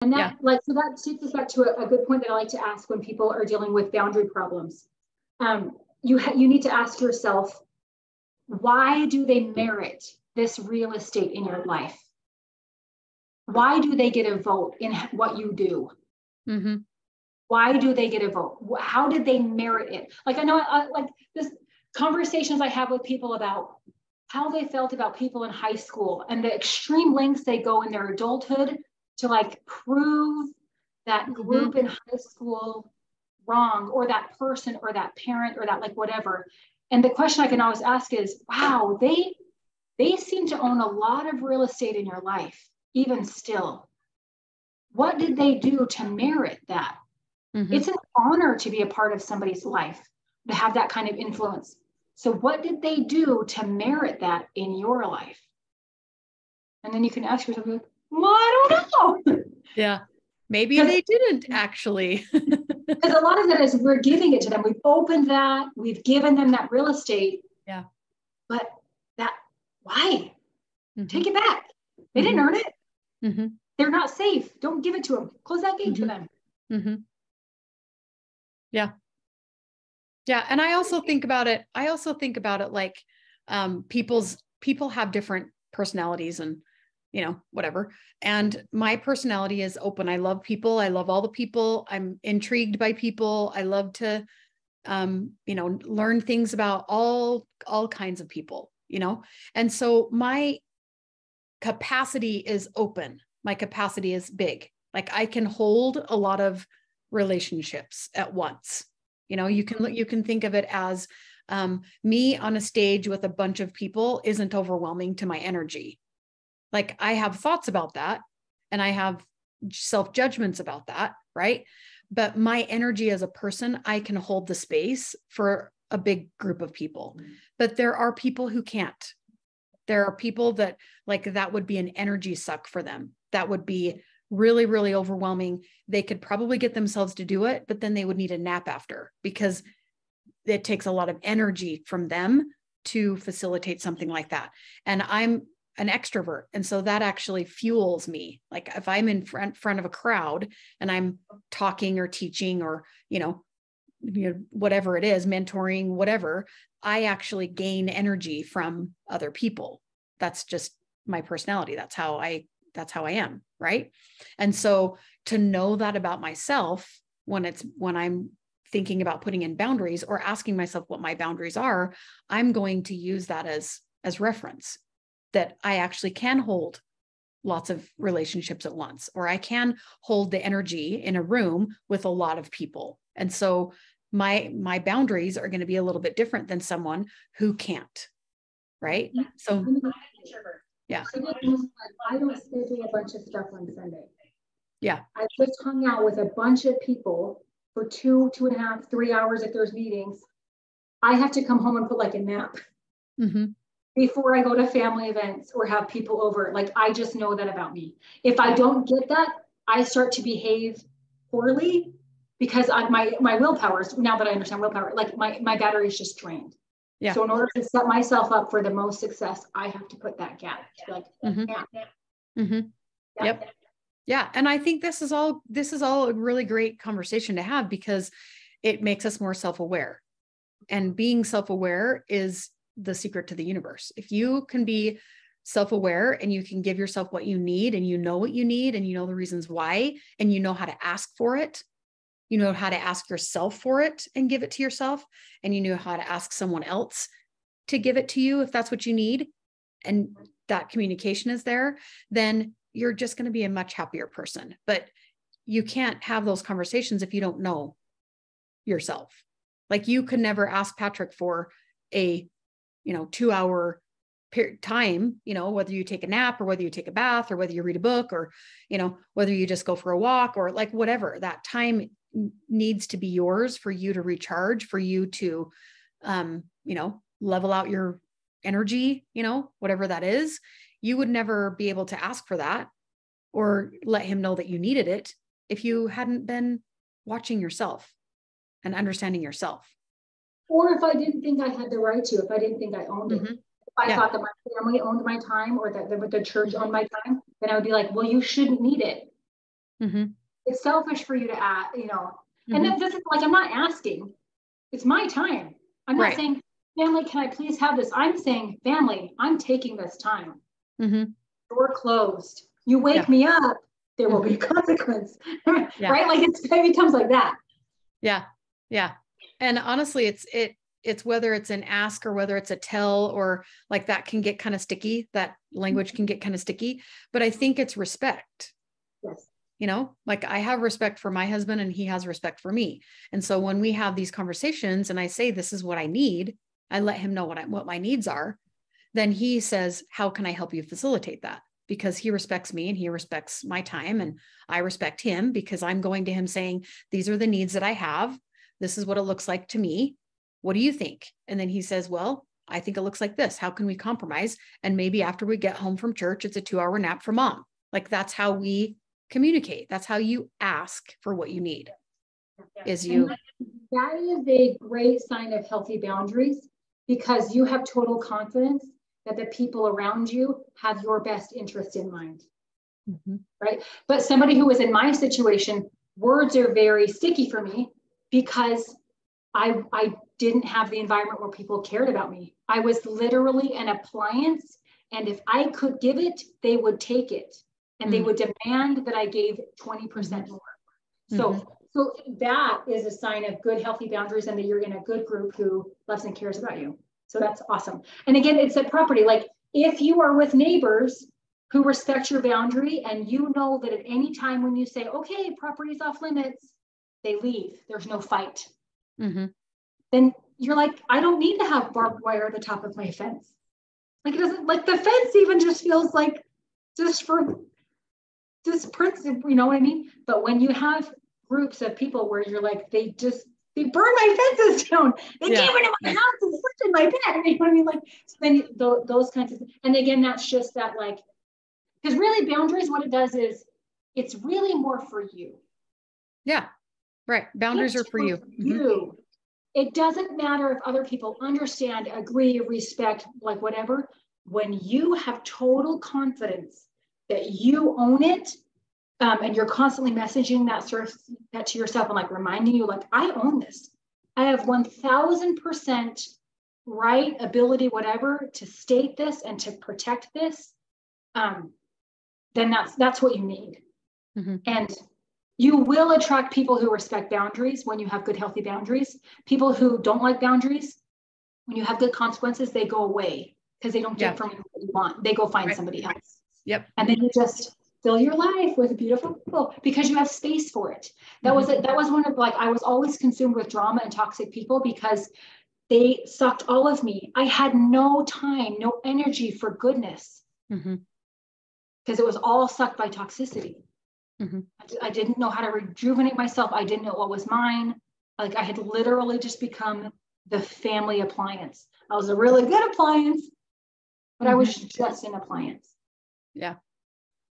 And that, like, so that takes us back to a good point that I like to ask when people are dealing with boundary problems. You need to ask yourself, why do they merit this real estate in your life? Why do they get a vote in what you do? Mm-hmm. Why do they get a vote? How did they merit it? Like, I know, like this conversations I have with people about how they felt about people in high school and the extreme lengths they go in their adulthood to like prove that group in high school wrong, or that person or that parent or that like whatever. And the question I can always ask is, wow, they seem to own a lot of real estate in your life, even still. What did they do to merit that? Mm-hmm. It's an honor to be a part of somebody's life, to have that kind of influence. So what did they do to merit that in your life? And then you can ask yourself, well, I don't know. Yeah. Maybe they didn't actually. Because a lot of that is we're giving it to them. We've opened that, we've given them that real estate. Yeah. But that, why? Mm-hmm. Take it back. They didn't earn it. Mm-hmm. They're not safe. Don't give it to them. Close that gate to them. Mm-hmm. Yeah. Yeah. And I also think about it like people have different personalities and, you know, whatever. And my personality is open. I love people. I love all the people. I'm intrigued by people. I love to, you know, learn things about all kinds of people, you know? And so my capacity is open. My capacity is big. Like I can hold a lot of relationships at once. You know, you can think of it as me on a stage with a bunch of people isn't overwhelming to my energy. Like I have thoughts about that and I have self-judgments about that, right? But my energy as a person, I can hold the space for a big group of people. But there are people who can't. There are people that like that would be an energy suck for them. That would be really, really overwhelming. They could probably get themselves to do it, but then they would need a nap after because it takes a lot of energy from them to facilitate something like that. And I'm an extrovert. And so that actually fuels me. Like if I'm in front of a crowd and I'm talking or teaching or, you know, whatever it is, mentoring, whatever, I actually gain energy from other people. That's just my personality. That's how I am. Right. And so to know that about myself when I'm thinking about putting in boundaries or asking myself what my boundaries are, I'm going to use that as reference that I actually can hold lots of relationships at once, or I can hold the energy in a room with a lot of people. And so my boundaries are going to be a little bit different than someone who can't. Right. So yeah. I don't schedule a bunch of stuff on Sunday. Yeah. I just hung out with a bunch of people for 2.5, 3 hours if there's meetings. I have to come home and put like a nap before I go to family events or have people over. Like, I just know that about me. If I don't get that, I start to behave poorly because my willpower, now that I understand willpower, like my battery is just drained. Yeah. So in order to set myself up for the most success, I have to put that gap. Like, Yep. Yeah. And I think this is all a really great conversation to have because it makes us more self-aware, and being self-aware is the secret to the universe. If you can be self-aware and you can give yourself what you need, and you know what you need, and you know the reasons why, and you know how to ask for it, you know how to ask yourself for it and give it to yourself, and you know how to ask someone else to give it to you if that's what you need, and that communication is there, then you're just going to be a much happier person. But you can't have those conversations if you don't know yourself. Like you could never ask Patrick for a, 2-hour time, whether you take a nap or whether you take a bath or whether you read a book or, whether you just go for a walk or like whatever. That time needs to be yours for you to recharge, for you to, level out your energy, whatever that is. You would never be able to ask for that or let him know that you needed it if you hadn't been watching yourself and understanding yourself. Or if I didn't think I had the right to, if I didn't think I owned it. If I thought that my family owned my time or that the church owned my time, then I would be like, well, you shouldn't need it. It's selfish for you to ask, you know, and Mm-hmm. this is like, I'm not asking, it's my time. I'm not Right. saying, family, can I please have this? I'm saying, family, I'm taking this time. Mm-hmm. Door closed. You wake Yeah. me up, there will be a Mm-hmm. consequence. Yeah. Right? Like it becomes like that. Yeah. Yeah. And honestly, it's whether it's an ask or whether it's a tell, or like that can get kind of sticky. That language can get kind of sticky, but I think it's respect. Yes. You know, like I have respect for my husband and he has respect for me. And so when we have these conversations and I say, this is what I need, I let him know what my needs are. Then he says, how can I help you facilitate that? Because he respects me and he respects my time, and I respect him because I'm going to him saying, these are the needs that I have. This is what it looks like to me. What do you think? And then he says, well, I think it looks like this. How can we compromise? And maybe after we get home from church, it's a 2-hour nap for mom. Like that's how we communicate. That's how you ask for what you need. Is you. That is a great sign of healthy boundaries, because you have total confidence that the people around you have your best interest in mind. Right? But somebody who was in my situation, words are very sticky for me because I didn't have the environment where people cared about me. I was literally an appliance, and if I could give it, they would take it, and they would demand that I gave 20% more. So that is a sign of good, healthy boundaries, and that you're in a good group who loves and cares about you. So that's awesome. And again, it's a property. Like if you are with neighbors who respect your boundary, and you know that at any time when you say, okay, property's off limits, they leave, there's no fight. Then you're like, I don't need to have barbed wire at the top of my fence. Like it doesn't, like the fence even just feels like just for this principle, you know what I mean? But when you have groups of people where you're like, they burn my fences down, they came into my house and slept in my bed, you know what I mean? Like, so then those kinds of things. And again, that's just that, like, because really boundaries, what it does is it's really more for you. Yeah, right. Boundaries are for you. It doesn't matter if other people understand, agree, respect, like whatever. When you have total confidence that you own it, and you're constantly messaging that to yourself and like reminding you, like, I own this. I have 1000% right, ability, whatever, to state this and to protect this. Then that's what you need. And you will attract people who respect boundaries when you have good, healthy boundaries. People who don't like boundaries, when you have good consequences, they go away because they don't get from you what you want. They go find somebody else. And then you just fill your life with beautiful people because you have space for it. That was one of, like, I was always consumed with drama and toxic people because they sucked all of me. I had no time, no energy for goodness because it was all sucked by toxicity. I didn't know how to rejuvenate myself. I didn't know what was mine. Like I had literally just become the family appliance. I was a really good appliance, but I was just an appliance. Yeah.